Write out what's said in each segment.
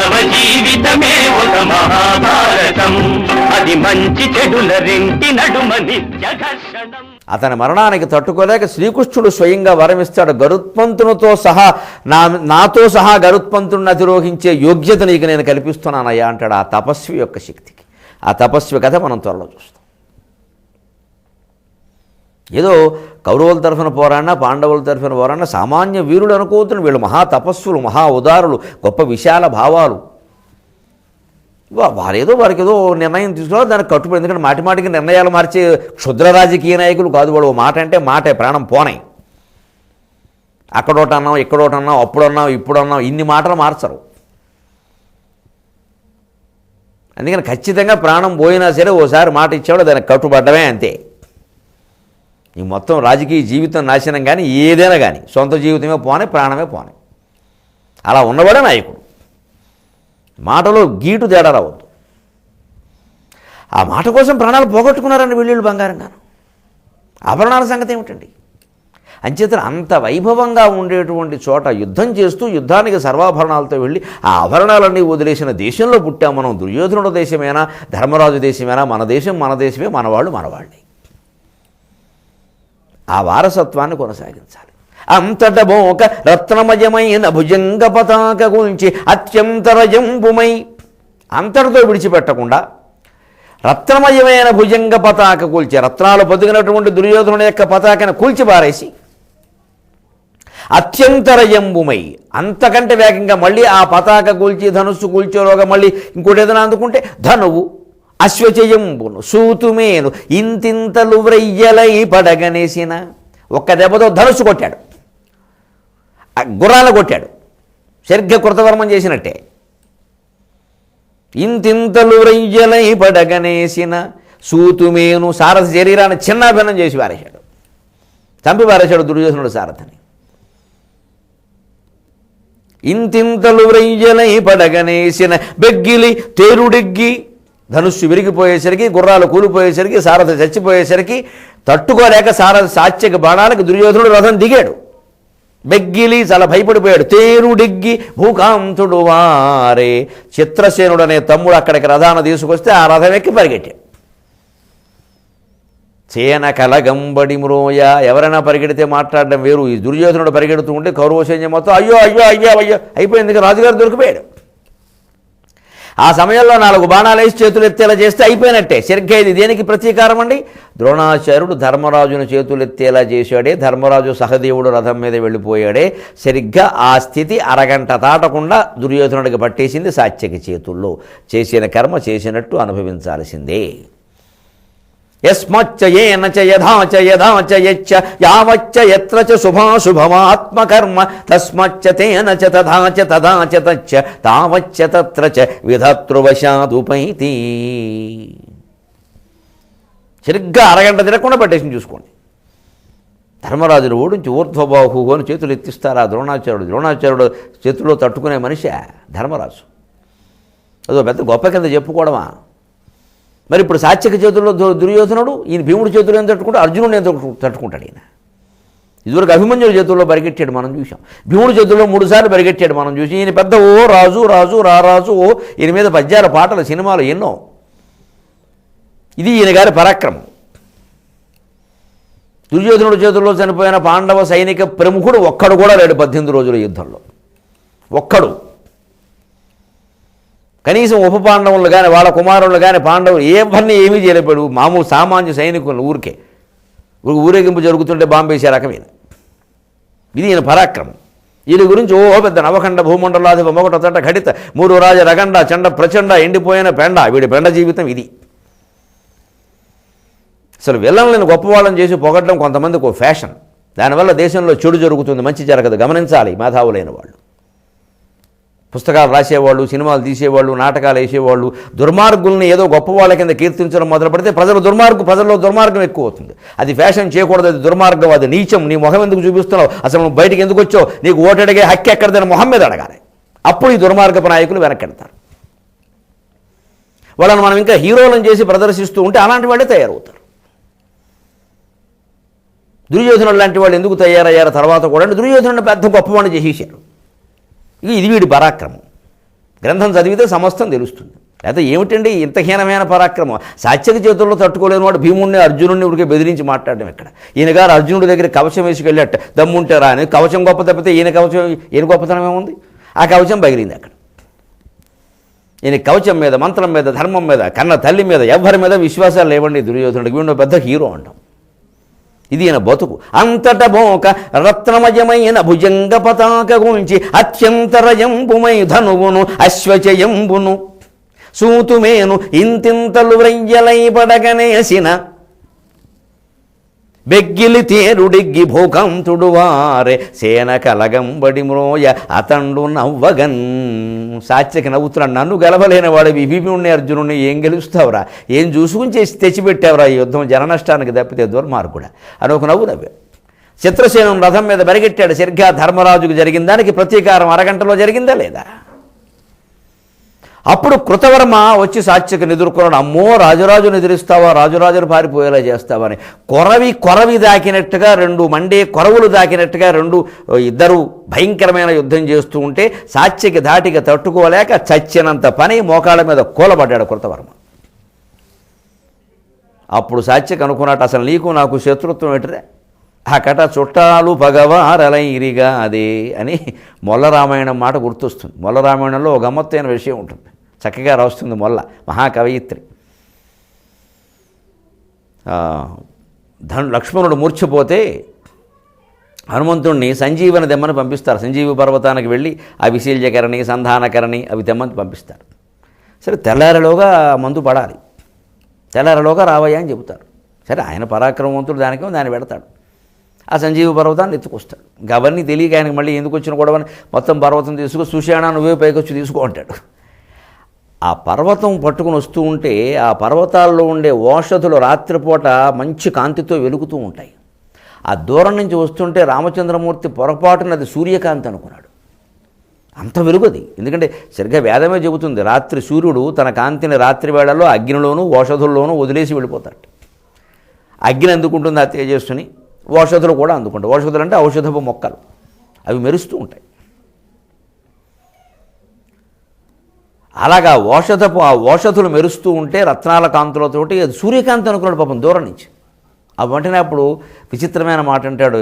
మానవ జీవితమే ఒక మహాభారతం, అది మంచి చెడుల రెంటి నడుమ నిత్య ఘర్షణం. అతని మరణానికి తట్టుకోలేక శ్రీకృష్ణుడు స్వయంగా వరమిస్తాడు. గరుత్మంతునితో సహా నాతో సహా గరుత్మంతుడిని అధిరోహించే యోగ్యత నీకు నేను కల్పిస్తున్నానయ్యా అంటాడు. ఆ తపస్వి యొక్క శక్తికి, ఆ తపస్వి కథ మనం త్వరలో చూస్తాం. ఏదో కౌరవుల తరఫున పోరాడినా పాండవుల తరఫున పోరాడినా సామాన్య వీరుడు అనుకోతున్న వీళ్ళు మహా తపస్సులు, మహా ఉదారులు, గొప్ప విశాల భావాలు. వారికి ఏదో నిర్ణయం తీసుకోవాలి, దానికి కట్టుబడి. ఎందుకంటే మాటి మాటికి నిర్ణయాలు మార్చే క్షుద్ర రాజకీయ నాయకులు కాదు వాడు. ఓ మాట అంటే మాటే, ప్రాణం పోనాయి. అక్కడోట అన్నాం, ఇక్కడోట అన్నాం, అప్పుడన్నాం, ఇప్పుడన్నాం, ఇన్ని మాటలు మార్చరు. అందుకని ఖచ్చితంగా ప్రాణం పోయినా సరే ఓసారి మాట ఇచ్చాడు, దానికి కట్టుబడ్డమే అంతే. ఈ మొత్తం రాజకీయ జీవితం నాశనం కానీ ఏదైనా కానీ సొంత జీవితమే పోనే, ప్రాణమే పోనే. అలా ఉన్నవాడే నాయకుడు. మాటలో గీటు తేడా రావద్దు. ఆ మాట కోసం ప్రాణాలు పోగొట్టుకున్నారండి వీళ్ళు బంగారంగాను. ఆభరణాల సంగతి ఏమిటండి? అంచేత అంత వైభవంగా ఉండేటువంటి చోట యుద్ధం చేస్తూ యుద్ధానికి సర్వాభరణాలతో వెళ్ళి ఆ ఆభరణాలన్నీ వదిలేసిన దేశంలో పుట్టాం మనం. దుర్యోధనుడు దేశమేనా, ధర్మరాజు దేశమేనా, మన దేశం మన దేశమే, మనవాళ్ళు మనవాళ్ళే. ఆ వారసత్వాన్ని కొనసాగించాలి. అంతట బోక రత్నమయమైన భుజంగ పతాక గురించి అత్యంతరజంబుమై, అంతటితో విడిచిపెట్టకుండా రత్నమయమైన భుజంగ పతాక కూల్చి, రత్నాలు పొదిగినటువంటి దుర్యోధనుడి యొక్క పతాకను కూల్చిపారేసి అత్యంతరజంబుమై, అంతకంటే వేగంగా మళ్ళీ ఆ పతాక కూల్చి ధనుస్సు కూల్చేలోగా మళ్ళీ ఇంకోటి ఏదైనా అందుకుంటే ధనువు అశ్వచయంబును సూతుమేను ఇంతింతలు వ్రయ్యలై పడగనేసిన. ఒక్క దెబ్బతో ధనుస్సు కొట్టాడు, గుర్రాలు కొట్టాడు, సరిగ్గా కృతవర్మం చేసినట్టే. ఇంతింతలు వ్రయ్యలై పడగనేసిన సూతుమేను, సారథి శరీరాన్ని చిన్నాభిన్నం చేసి పారేశాడు, చంపి పారేశాడు దుర్యోధనుడు సారథిని. ఇంతింతలు వ్రయ్యలై పడగనేసిన బెగ్గిలి తేరుడెగ్గి, ధనుస్సు విరిగిపోయేసరికి, గుర్రాలు కూలిపోయేసరికి, సారథి చచ్చిపోయేసరికి తట్టుకోలేక సాత్యక బాణాలకు దుర్యోధనుడు రథం దిగాడు. బెగ్గిలి చాలా భయపడిపోయాడు. తేరుడిగ్గి భూకాంతుడు వారే, చిత్రసేనుడు అనే తమ్ముడు అక్కడికి రథాన్ని తీసుకొస్తే ఆ రథం ఎక్కి పరిగెట్టాడు. చేన కలగంబడి మ్రోయ, ఎవరైనా పరిగెడితే మాట్లాడడం వేరు. ఈ దుర్యోధనుడు పరిగెడుతూ ఉంటే కౌరవ సైన్యం మొత్తం అయ్యో అయ్యో అయ్యో అయ్యో అయిపోయింది. రాజుగారు దొరికిపోయాడు. ఆ సమయంలో 4 బాణాలు వేసి చేతులు ఎత్తేలా చేస్తే అయిపోయినట్టే. సరిగ్గా ఇది దేనికి ప్రతీకారం అండి? ద్రోణాచార్యుడు ధర్మరాజును చేతులు ఎత్తేలా చేశాడే, ధర్మరాజు సహదేవుడు రథం మీద వెళ్ళిపోయాడే, సరిగ్గా ఆ స్థితి అరగంట దాటకుండా దుర్యోధనుడికి పట్టేసింది సాత్యకి చేతుల్లో. చేసిన కర్మ చేసినట్టు అనుభవించాల్సిందే. యస్మచ్చ ఏన చ యథా చ యథా చ యచ్చ యావచ్చ యత్ర చ శుభాశుభమాత్మకర్మ తస్మచ్చ తేన చ తథా చ తదా చ తచ్చ తావచ్చ తత్ర చ విధతృవశాదుపైతి. సరిగ్గా అరగంట తిరగకుండా పట్టేసి చూసుకోండి. ధర్మరాజును ఓడించి ఊర్ధ్వబాహు అని చేతులు ఎత్తిస్తారా ద్రోణాచార్యుడు? ద్రోణాచార్యుడు చేతుల్లో తట్టుకునే మనిషి ధర్మరాజు. అదో పెద్ద గొప్ప కింద చెప్పుకోవడమా? మరి ఇప్పుడు సాత్యక చేతుల్లో దుర్యోధనుడు, ఈయన భీముడి చేతుల్లో ఏం తట్టుకుంటే అర్జునుడు ఏం తట్టుకుంటాడు. ఈయన ఇదివరకు అభిమన్యుడి చేతుల్లో పరిగెట్టాడు, మనం చూసాం. భీముడి చేతుల్లో 3 సార్లు పరిగెట్టాడు, మనం చూసి. ఈయన పెద్ద ఓ రాజు రాజు రారాజు, ఓ ఈయన మీద పద్యాల పాటలు సినిమాలు ఎన్నో. ఇది ఈయన గారి పరాక్రమం. దుర్యోధనుడి చేతుల్లో చనిపోయిన పాండవ సైనిక ప్రముఖుడు ఒక్కడు కూడా లేడు 18 రోజుల యుద్ధంలో. ఒక్కడు. కనీసం ఉప పాండవులు కానీ వాళ్ళ కుమారులు కానీ పాండవులు ఎవరిని ఏమీ చేయలేపాడు. మామూలు సామాన్య సైనికులు ఊరికే ఊరేగింపు జరుగుతుంటే బాంబేసే రకమైన. ఇది ఈయన పరాక్రమం. వీరి గురించి ఓ పెద్ద నవఖండ భూమండలాధిప మొగట తట ఘటిత 3 రాజ రగండ చండ ప్రచండ ఎండిపోయిన పెండ, వీడి పెండ జీవితం ఇది. అసలు విలన్లను గొప్పవాళ్ళని చేసి పొగడడం కొంతమందికి ఓ ఫ్యాషన్. దానివల్ల దేశంలో చెడు జరుగుతుంది, మంచి జరగదు. గమనించాలి మేధావులైన వాళ్ళు. పుస్తకాలు రాసేవాళ్ళు, సినిమాలు తీసేవాళ్ళు, నాటకాలు వేసేవాళ్ళు దుర్మార్గుల్ని ఏదో గొప్పవాళ్ళ కింద కీర్తించడం మొదలు పెడితే ప్రజల్లో దుర్మార్గం ఎక్కువ అవుతుంది. అది ఫ్యాషన్ చేయకూడదు, అది దుర్మార్గం, అది నీచం. నీ మొహం ఎందుకు చూపిస్తున్నావు? అసలు నువ్వు బయటికి ఎందుకు వచ్చావు? నీకు ఓటు అడిగే హక్కు ఎక్కడదని మొహం మీద అడగాలి. అప్పుడు ఈ దుర్మార్గపు నాయకులు వెనక్కెడతారు. వాళ్ళని మనం ఇంకా హీరోలను చేసి ప్రదర్శిస్తూ ఉంటే అలాంటి వాళ్ళే తయారవుతారు. దుర్యోధనుడు లాంటి వాళ్ళు ఎందుకు తయారయ్యారు తర్వాత కూడా అంటే దుర్యోధనుడు పెద్ద గొప్పవాడిని చేసేశారు. ఇది వీడి పరాక్రమం. గ్రంథం చదివితే సమస్తం తెలుస్తుంది. లేకపోతే ఏమిటండి ఇంత హీనమైన పరాక్రమం? సాత్యకి చేతుల్లో తట్టుకోలేని వాడు భీముడిని అర్జునుడిని ఉడికే బెదిరించి మాట్లాడడం ఇక్కడ. ఈయన గారు అర్జునుడి దగ్గర కవచం వేసుకెళ్ళాట, దమ్ముంటారా అని. కవచం గొప్ప తప్పితే ఈయన గొప్పతనం ఏముంది? ఆ కవచం పగిలింది అక్కడ. ఈయన కవచం మీద, మంత్రం మీద, ధర్మం మీద, కన్న తల్లి మీద, ఎవరి మీద విశ్వాసాలు లేవండి దుర్యోధనుడికి. వీడు పెద్ద హీరో అంటాం. ఇది ఈయన బతుకు. అంతట బోక రత్నమయమైన భుజంగ పతాక గుంచి అత్యంతరయంబుమై ధనువును అశ్వచయంబును సూతుమేను ఇంతింతలు వ్రయ్యలై పడగనేసిన బెగ్గిలి తేరుడిగ్గి భూకంతుడు వారే సేన కలగంబడి మ్రోయ అతండు నవ్వగన్. సాత్యకి నవ్వుతున్నాడు, నన్ను గెలవలేని వాడు భీముడిని అర్జునుడిని ఏం గెలుస్తావురా, ఏం చూసుకుని చేసి తెచ్చిపెట్టావురా ఈ యుద్ధం, జననష్టానికి తప్పితే దుర్మార్గుడా అని ఒక నవ్వు నవ్వాడు. చిత్రసేనం రథం మీద బరిగెట్టాడు. సరిగ్గా ధర్మరాజుకు జరిగిన దానికి ప్రతీకారం అరగంటలో జరిగిందా లేదా? అప్పుడు కృతవర్మ వచ్చి సాత్యకిని ఎదుర్కొన్నాడు. అమ్మో, రాజురాజును ఎదిరిస్తావా, రాజురాజును పారిపోయేలా చేస్తావా అని. కొరవి దాకినట్టుగా, రెండు మండే కొరవులు దాకినట్టుగా ఇద్దరు భయంకరమైన యుద్ధం చేస్తూ ఉంటే సాత్యకి ధాటిగా తట్టుకోలేక చచ్చినంత పని మోకాళ్ళ మీద కూలబడ్డాడు కృతవర్మ. అప్పుడు సాత్యకి అనుకున్నట్టు, అసలు నీకు నాకు శత్రుత్వం ఎటురే, ఆ కట చుట్టాలు పగవారలైరిగా అదే అని మొల్ల రామాయణం మాట గుర్తొస్తుంది. మొల్ల రామాయణంలో ఒక గమ్మత్తైన విషయం ఉంటుంది, చక్కగా రాస్తుంది మొల్ల, మహాకవయిత్రి. లక్ష్మణుడు మూర్ఛపోతే హనుమంతుడిని సంజీవని దెమ్మని పంపిస్తారు. సంజీవి పర్వతానికి వెళ్ళి ఆ విశీల్యకరణి, సంధానకరణి అవి తెమ్మని పంపిస్తారు. సరే, తెల్లారిలోగా మందు పడాలి, తెల్లారిలోగా రావయ్యా అని చెబుతారు. సరే, ఆయన పరాక్రమవంతుడు, దాన్ని పెడతాడు. ఆ సంజీవ పర్వతాన్ని ఎత్తుకొస్తాడు. ఇంకా అవన్నీ తెలియక ఆయనకి మళ్ళీ ఎందుకు వచ్చిన గొడవని మొత్తం పర్వతం తీసుకు, సుషాణ నువ్వే పైకొచ్చి తీసుకో అంటాడు. ఆ పర్వతం పట్టుకుని వస్తూ ఉంటే ఆ పర్వతాల్లో ఉండే ఓషధులు రాత్రిపూట మంచి కాంతితో వెలుగుతూ ఉంటాయి. ఆ దూరం నుంచి వస్తుంటే రామచంద్రమూర్తి పొరపాటున అది సూర్యకాంతి అనుకున్నాడు. అంత వెలుగుది. ఎందుకంటే సరిగ్గా వేదమే చెబుతుంది, రాత్రి సూర్యుడు తన కాంతిని రాత్రి వేళల్లో అగ్నిలోనూ ఓషధుల్లోనూ వదిలేసి వెళ్ళిపోతాడు. అగ్ని అందుకుంటుంది ఆ తేజస్సుని, ఓషధులు కూడా అందుకుంటాయి. ఓషధులు అంటే ఔషధపు మొక్కలు, అవి మెరుస్తూ ఉంటాయి. అలాగా ఆ ఓషధులు మెరుస్తూ ఉంటే రత్నాల కాంతులతోటి అది సూర్యకాంతి అనుకున్నాడు పాపం దూరం నుంచి. ఆ వెంటనే అప్పుడు విచిత్రమైన మాట అంటాడు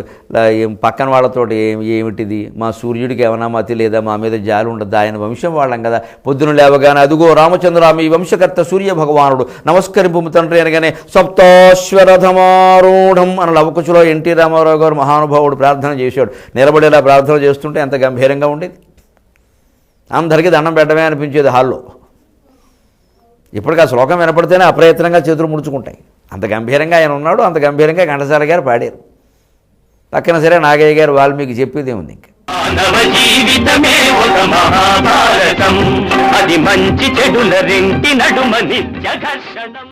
పక్కన వాళ్ళతోటి, ఏమిటిది, మా సూర్యుడికి ఏమన్నా మతి లేదా, మా మీద జాలి ఉండదు, ఆయన వంశం వాళ్ళం కదా. పొద్దున లేవగానే అదుగో రామచంద్ర మీ వంశకర్త సూర్య భగవానుడు నమస్కరింపు తండ్రి అనగానే సప్తాశ్వరథమారూఢం అని లవకుశలో ఎన్టీ రామారావు గారు మహానుభావుడు ప్రార్థన చేశాడు. నిలబడేలా ప్రార్థన చేస్తుంటే ఎంత గంభీరంగా ఉండేది, అందరికీ దండం పెట్టడమే అనిపించేది హాల్లో. ఇప్పటికీ ఆ శ్లోకం వినపడితేనే అప్రయత్నంగా చేతులు ముడుచుకుంటాయి. అంత గంభీరంగా ఆయన ఉన్నాడు, అంత గంభీరంగా ఘంటసాల గారు పాడారు. పక్కన సరే నాగయ్య గారు వాల్మీకి చెప్పేదే ఉంది. ఇంకా మానవ జీవితమే ఒక మహాభారతం, అది మంచి చెడుల రెంటి నడుమ నిత్య ఘర్షణం.